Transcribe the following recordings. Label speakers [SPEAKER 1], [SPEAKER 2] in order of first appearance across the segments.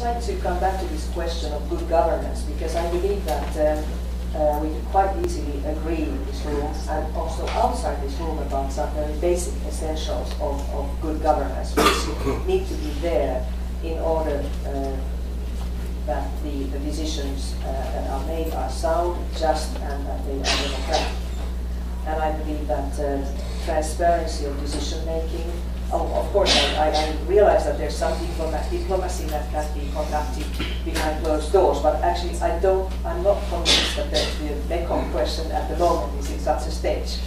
[SPEAKER 1] like to come back to this question of good governance, because I believe that we can quite easily agree in this room and also outside this room about some very basic essentials of good governance, which need to be there in order that the decisions that are made are sound, just, and that they are democratic. And I believe that transparency of decision making. Of course, I realize that there's some diplomacy that can be conducted behind closed doors, but actually I'm not convinced that the Mekong question at the moment is in such a stage.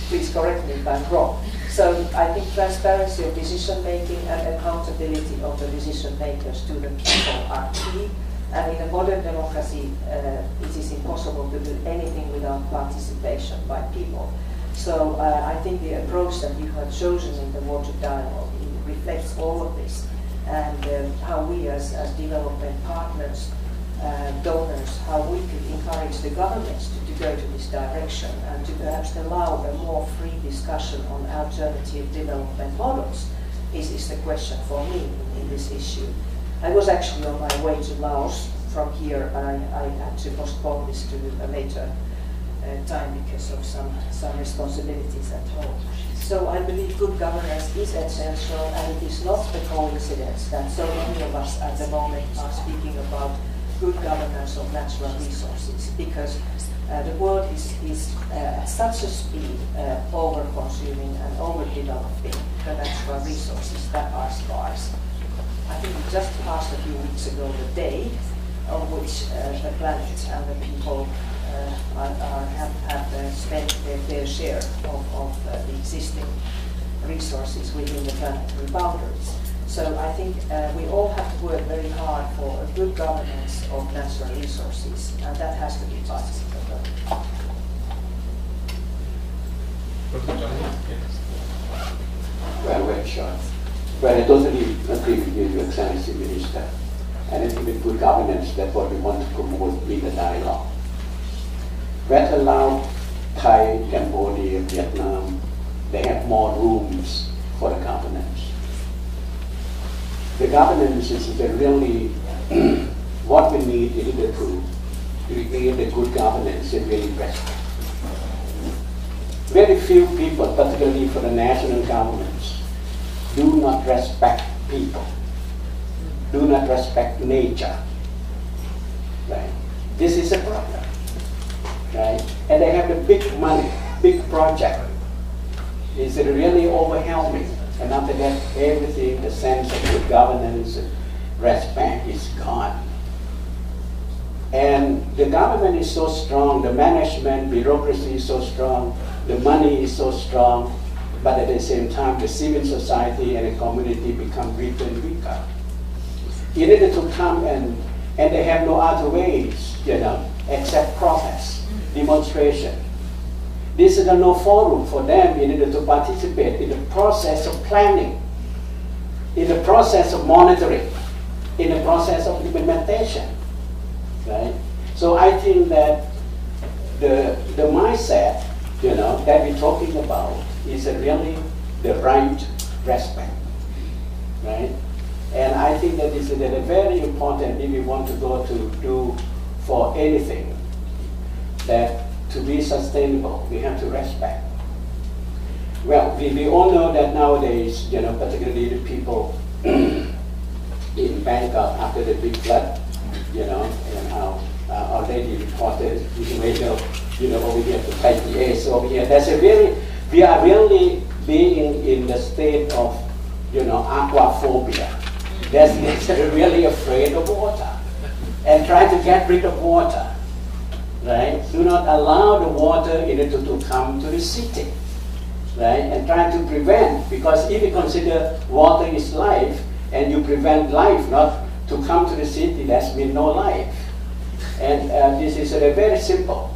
[SPEAKER 1] Please correct me if I'm wrong. So I think transparency of decision making and accountability of the decision makers to the people are key. And in a modern democracy, it is impossible to do anything without participation by people. So I think the approach that you have chosen in the water dialogue reflects all of this, and how we as development partners, donors, how we could encourage the governments to go to this direction and to perhaps allow a more free discussion on alternative development models is the question for me in this issue. I was actually on my way to Laos from here, but I had to postpone this to a later time because of some responsibilities at home. So I believe good governance is essential, and it is not a coincidence that so many of us at the moment are speaking about good governance of natural resources, because the world is at such a speed over-consuming and over-developing the natural resources that are scarce. I think we just passed a few weeks ago the day on which the planet and the people have spent their share of the existing resources within the planetary boundaries. So I think we all have to work very hard for a good governance of natural resources, and that has to be participatory.
[SPEAKER 2] Well, very short. Well, I totally agree with you, Your Excellency Minister. And I think with good governance, that's what we want to promote in the dialogue. That allow Thai, Cambodia, Vietnam, they have more rooms for the governance. The governance is really what we need in the truth to create a good governance and really respect. Very few people, particularly for the national governments, do not respect people, do not respect nature. Right? This is a problem. Right? And they have the big money, big project. It's really overwhelming. And after that, everything, the sense of good governance and respect is gone. And the government is so strong, the management, bureaucracy is so strong, the money is so strong, but at the same time, the civil society and the community become weaker and weaker. You need to come and they have no other ways, except protest, demonstration. This is no forum for them in order to participate in the process of planning, in the process of monitoring, in the process of implementation. Right? So I think that the mindset, that we're talking about is really the right respect, right? And I think that is very important if we want to go to do for anything, that to be sustainable, we have to respect. Well, we all know that nowadays, particularly the people in Bangkok after the big flood, and our lady reported over here to Taipei. So over here, we are really being in the state of, aquaphobia. That's really afraid of water and try to get rid of water. Right? Do not allow the water to come to the city, right? And try to prevent, because if you consider water is life, and you prevent life not to come to the city, that means no life. And this is very simple.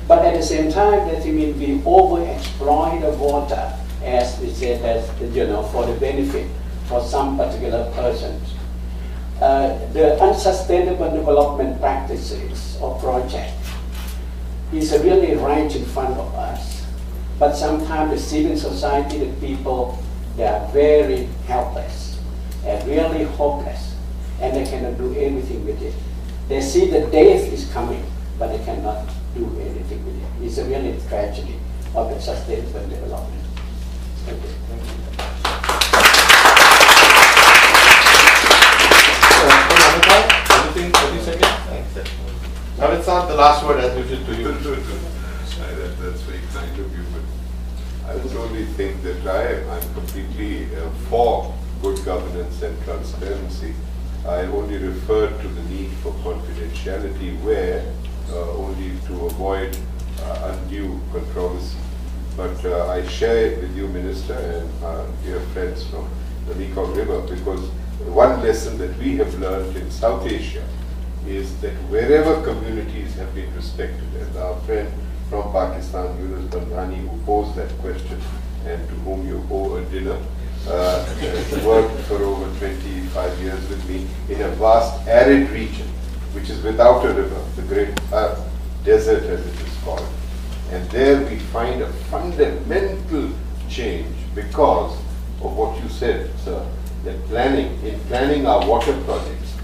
[SPEAKER 2] But at the same time, that means we overexploit the water, as we said, for the benefit for some particular persons. The unsustainable development practices or projects is really right in front of us. But sometimes the civil society, the people, they are very helpless and really hopeless. and they cannot do anything with it. They see the death is coming, but they cannot do anything with it. It's a really tragedy of the sustainable development. Thank you.
[SPEAKER 3] Thank you. Anything, 30 seconds? Thanks. Now it's not the last word as usual to you.
[SPEAKER 4] That's very kind of you, but I would only think that I'm completely for good governance and transparency. I only referred to the need for confidentiality where only to avoid undue controversy. But I share it with you, Minister, and dear friends from the Mekong River, because one lesson that we have learned in South Asia is that wherever communities have been respected, and our friend from Pakistan, Yunus Bandhani, who posed that question and to whom you owe a dinner, worked for over 25 years with me in a vast arid region, which is without a river, the great desert as it is called. And there we find a fundamental change because of what you said, sir, that in planning our water projects,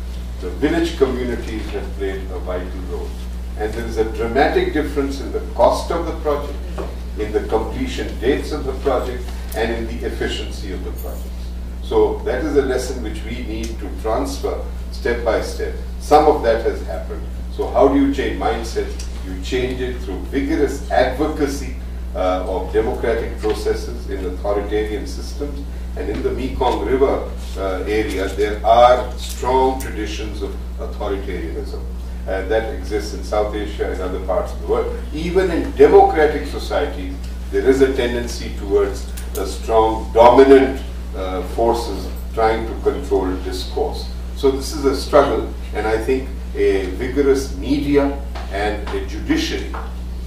[SPEAKER 4] the village communities have played a vital role. And there is a dramatic difference in the cost of the project, in the completion dates of the project, and in the efficiency of the projects. So that is a lesson which we need to transfer step by step. Some of that has happened. So how do you change mindsets? You change it through vigorous advocacy of democratic processes in authoritarian systems. And in the Mekong River area, there are strong traditions of authoritarianism. That exists in South Asia and other parts of the world. Even in democratic societies, there is a tendency towards strong dominant forces trying to control discourse. So this is a struggle, and I think a vigorous media and a judiciary,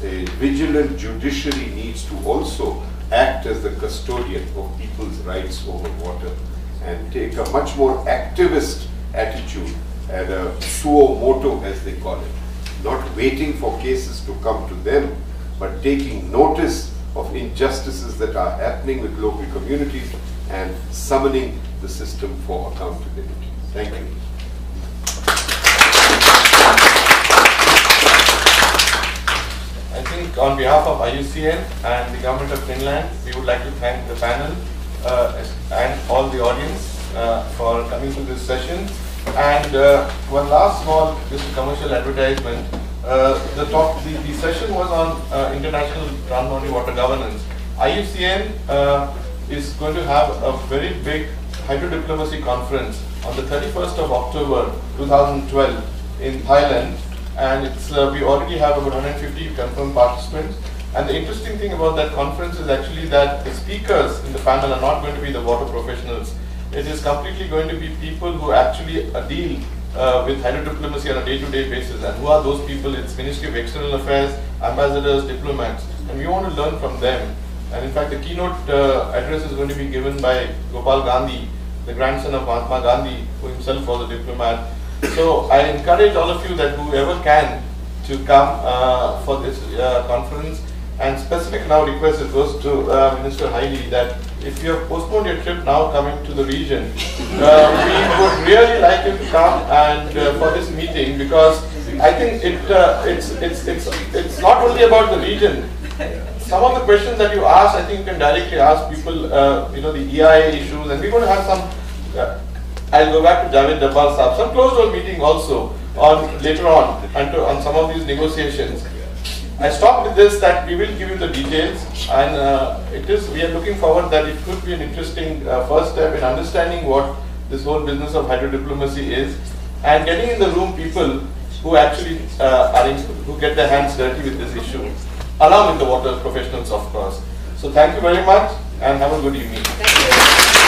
[SPEAKER 4] a vigilant judiciary needs to also act as the custodian of people's rights over water and take a much more activist attitude and a suo moto, as they call it, not waiting for cases to come to them, but taking notice of injustices that are happening with local communities and summoning the system for accountability. Thank you.
[SPEAKER 3] I think on behalf of IUCN and the Government of Finland, we would like to thank the panel and all the audience for coming to this session. And one last small, just commercial advertisement. The session was on international transboundary water governance. IUCN is going to have a very big hydrodiplomacy conference on the 31st of October 2012 in Thailand, and we already have about 150 confirmed participants. And the interesting thing about that conference is actually that the speakers in the panel are not going to be the water professionals. It is completely going to be people who actually deal with hydrodiplomacy on a day-to-day basis. And who are those people? It's Ministry of External Affairs, ambassadors, diplomats, and we want to learn from them. And in fact, the keynote address is going to be given by Gopal Gandhi, the grandson of Mahatma Gandhi, who himself was a diplomat. So I encourage all of you that whoever can to come for this conference, and specific now request it goes to Minister Hailey that if you have postponed your trip now coming to the region, we would really like you to come and for this meeting, because I think it's not only about the region. Some of the questions that you ask, I think you can directly ask people, the EIA issues, and we're going to have some. I'll go back to Javed Dabbar Saab, some closed-door meeting also later on on some of these negotiations. I stopped with this that we will give you the details, and we are looking forward that it could be an interesting first step in understanding what this whole business of hydrodiplomacy is, and getting in the room people who actually who get their hands dirty with this issue, along with the water professionals, of course. So thank you very much, and have a good evening.
[SPEAKER 1] Thank you.